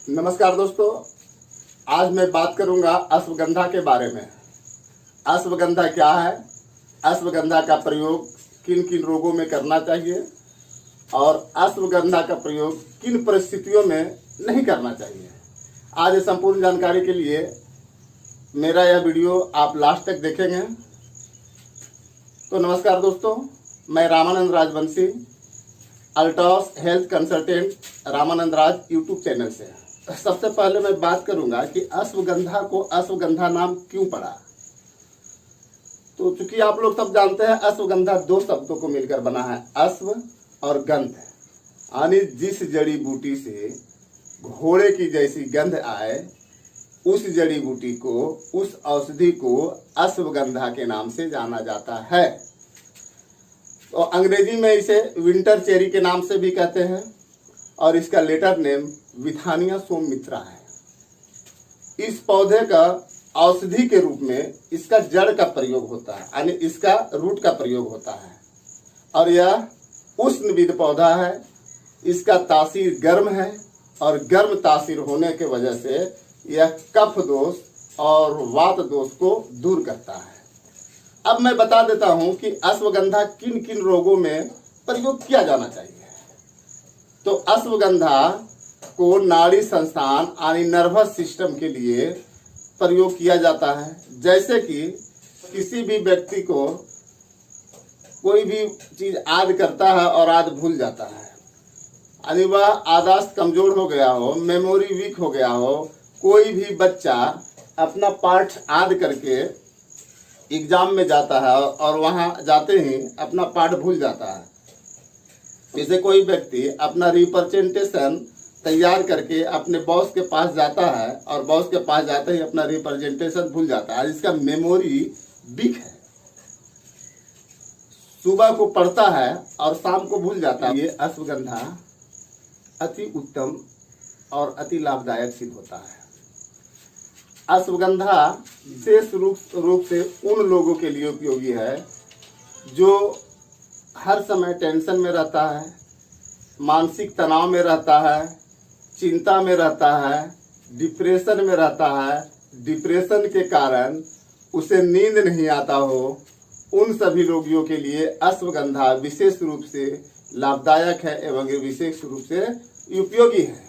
नमस्कार दोस्तों, आज मैं बात करूंगा अश्वगंधा के बारे में। अश्वगंधा क्या है, अश्वगंधा का प्रयोग किन किन रोगों में करना चाहिए और अश्वगंधा का प्रयोग किन परिस्थितियों में नहीं करना चाहिए। आज संपूर्ण जानकारी के लिए मेरा यह वीडियो आप लास्ट तक देखेंगे। तो नमस्कार दोस्तों, मैं रामानंद राजवंशी, अल्टॉस हेल्थ कंसल्टेंट रामानंद राज यूट्यूब चैनल से। सबसे पहले मैं बात करूंगा कि अश्वगंधा को अश्वगंधा नाम क्यों पड़ा। तो चूंकि आप लोग सब जानते हैं, अश्वगंधा दो शब्दों को मिलकर बना है, अश्व और गंध, यानी जिस जड़ी बूटी से घोड़े की जैसी गंध आए उस जड़ी बूटी को, उस औषधि को अश्वगंधा के नाम से जाना जाता है। तो अंग्रेजी में इसे विंटर चेरी के नाम से भी कहते हैं और इसका लेटर नेम विथानिया सोममित्रा है। इस पौधे का औषधि के रूप में इसका जड़ का प्रयोग होता है, यानी इसका रूट का प्रयोग होता है और यह उष्णविद पौधा है। इसका तासीर गर्म है और गर्म तासीर होने के वजह से यह कफ दोष और वात दोष को दूर करता है। अब मैं बता देता हूं कि अश्वगंधा किन किन रोगों में प्रयोग किया जाना चाहिए। तो अश्वगंधा को नाड़ी संस्थान यानी नर्वस सिस्टम के लिए प्रयोग किया जाता है। जैसे कि किसी भी व्यक्ति को कोई भी चीज याद करता है और याद भूल जाता है, यानी वह याददाश्त कमजोर हो गया हो, मेमोरी वीक हो गया हो। कोई भी बच्चा अपना पाठ याद करके एग्जाम में जाता है और वहां जाते ही अपना पाठ भूल जाता है। जैसे कोई व्यक्ति अपना रिप्रेजेंटेशन तैयार करके अपने बॉस के पास जाता है और बॉस के पास जाते ही अपना रिप्रेजेंटेशन भूल जाता है, इसका मेमोरी वीक है। सुबह को पढ़ता है और शाम को भूल जाता है। ये अश्वगंधा अति उत्तम और अति लाभदायक सिद्ध होता है। अश्वगंधा विशेष रूप से उन लोगों के लिए उपयोगी है जो हर समय टेंशन में रहता है, मानसिक तनाव में रहता है, चिंता में रहता है, डिप्रेशन में रहता है। डिप्रेशन के कारण उसे नींद नहीं आता हो, उन सभी रोगियों के लिए अश्वगंधा विशेष रूप से लाभदायक है एवं विशेष रूप से उपयोगी है।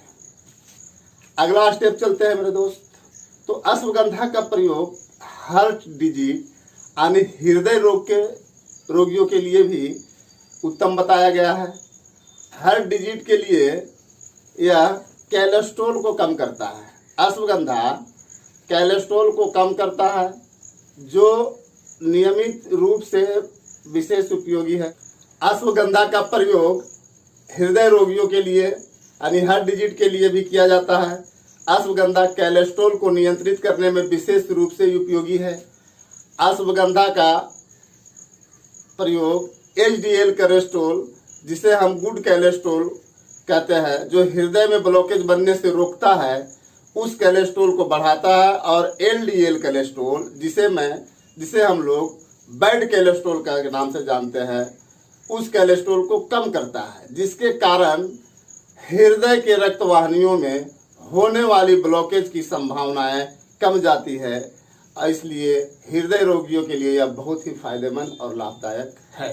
अगला स्टेप चलते हैं मेरे दोस्त। तो अश्वगंधा का प्रयोग हार्ट डिजीज यानी हृदय रोग के रोगियों के लिए भी उत्तम बताया गया है। हार्ट डिजीज के लिए यह कोलेस्ट्रॉल को कम करता है। अश्वगंधा कोलेस्ट्रॉल को कम करता है, जो नियमित रूप से विशेष उपयोगी है। अश्वगंधा का प्रयोग हृदय रोगियों के लिए यानी हार्ट डिजीज के लिए भी किया जाता है। अश्वगंधा कोलेस्ट्रॉल को नियंत्रित करने में विशेष रूप से उपयोगी है। अश्वगंधा का प्रयोग HDL कोलेस्ट्रॉल, जिसे हम गुड कोलेस्ट्रॉल कहते हैं, जो हृदय में ब्लॉकेज बनने से रोकता है, उस कोलेस्ट्रॉल को बढ़ाता है और LDL कोलेस्ट्रॉल, जिसे हम लोग बैड कोलेस्ट्रॉल का नाम से जानते हैं, उस कोलेस्ट्रॉल को कम करता है, जिसके कारण हृदय के रक्त वाहिनियों में होने वाली ब्लॉकेज की संभावनाएं कम जाती है। इसलिए हृदय रोगियों के लिए यह बहुत ही फायदेमंद और लाभदायक है।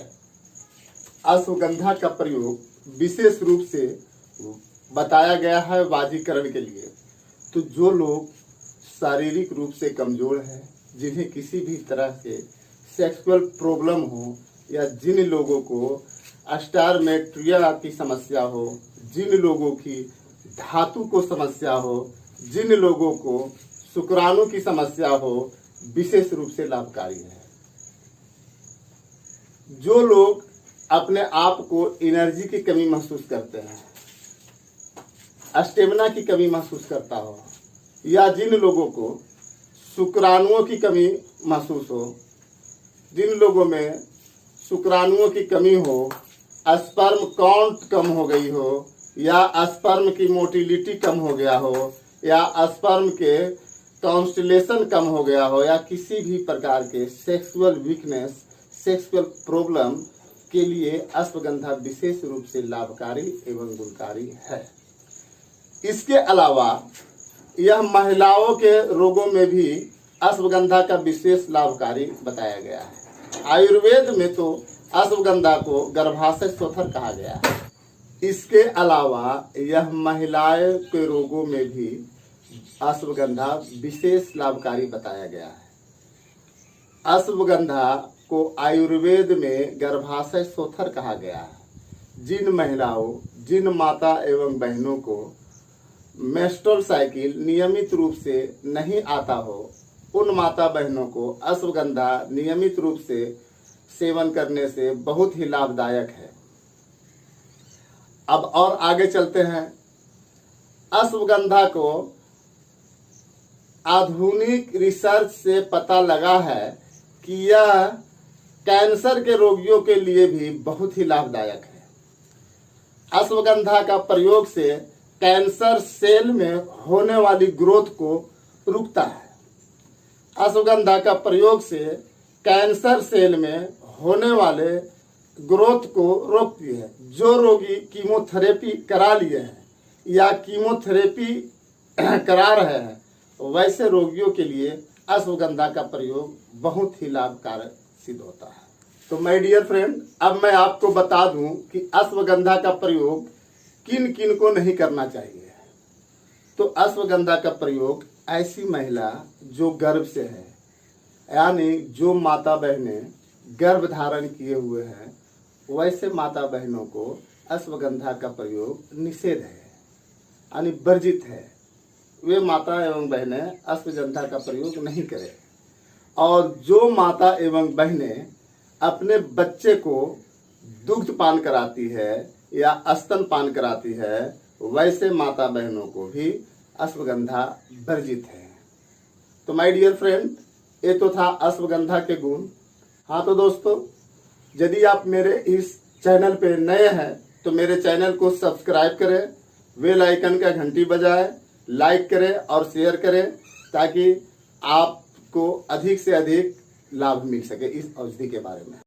अश्वगंधा का प्रयोग विशेष रूप से बताया गया है बाजीकरण के लिए। तो जो लोग शारीरिक रूप से कमजोर हैं, जिन्हें किसी भी तरह से सेक्सुअल प्रॉब्लम हो, या जिन लोगों को स्टारमेट्रिया की समस्या हो, जिन लोगों की धातु को समस्या हो, जिन लोगों को शुक्राणु की समस्या हो, विशेष रूप से लाभकारी है। जो लोग अपने आप को एनर्जी की कमी महसूस करते हैं, स्टेमिना की कमी महसूस करता हो, या जिन लोगों को शुक्राणुओं की कमी महसूस हो, जिन लोगों में शुक्राणुओं की कमी हो, स्पर्म काउंट कम हो गई हो, या स्पर्म की मोटिलिटी कम हो गया हो, या स्पर्म के कॉन्स्टिलेशन कम हो गया हो, या किसी भी प्रकार के सेक्सुअल वीकनेस, सेक्सुअल प्रॉब्लम के लिए अश्वगंधा विशेष रूप से लाभकारी एवं गुणकारी है। इसके अलावा यह महिलाओं के रोगों में भी अश्वगंधा का विशेष लाभकारी बताया गया है। आयुर्वेद में तो अश्वगंधा को गर्भाशय शोथर कहा गया है। इसके अलावा यह महिलाओं के रोगों में भी अश्वगंधा विशेष लाभकारी बताया गया है। अश्वगंधा को आयुर्वेद में गर्भाशय शोथर कहा गया है। जिन माता एवं बहनों को मेंस्ट्रुअल साइकिल नियमित रूप से नहीं आता हो, उन माता बहनों को अश्वगंधा नियमित रूप से सेवन करने से बहुत ही लाभदायक है। अब और आगे चलते हैं। अश्वगंधा को आधुनिक रिसर्च से पता लगा है कि यह कैंसर के रोगियों के लिए भी बहुत ही लाभदायक है। अश्वगंधा का प्रयोग से कैंसर सेल में होने वाली ग्रोथ को रुकता है। अश्वगंधा का प्रयोग से कैंसर सेल में होने वाले ग्रोथ को रोकती है। जो रोगी कीमोथेरेपी करा लिए हैं या कीमोथेरेपी करा रहे हैं, वैसे रोगियों के लिए अश्वगंधा का प्रयोग बहुत ही लाभकारक सिद्ध होता है। तो माय डियर फ्रेंड, अब मैं आपको बता दूं कि अश्वगंधा का प्रयोग किन किन को नहीं करना चाहिए। तो अश्वगंधा का प्रयोग ऐसी महिला जो गर्भ से है, यानी जो माता बहनें गर्भ धारण किए हुए हैं, वैसे माता बहनों को अश्वगंधा का प्रयोग निषेध है, यानी वर्जित है। वे माता एवं बहनें अश्वगंधा का प्रयोग नहीं करें। और जो माता एवं बहनें अपने बच्चे को दुग्ध पान कराती है या स्तन पान कराती है, वैसे माता बहनों को भी अश्वगंधा वर्जित है। तो माय डियर फ्रेंड, ये तो था अश्वगंधा के गुण। हाँ तो दोस्तों, यदि आप मेरे इस चैनल पे नए हैं तो मेरे चैनल को सब्सक्राइब करें, बेल आइकन का घंटी बजाएं, लाइक करें और शेयर करें, ताकि आपको अधिक से अधिक लाभ मिल सके इस औषधि के बारे में।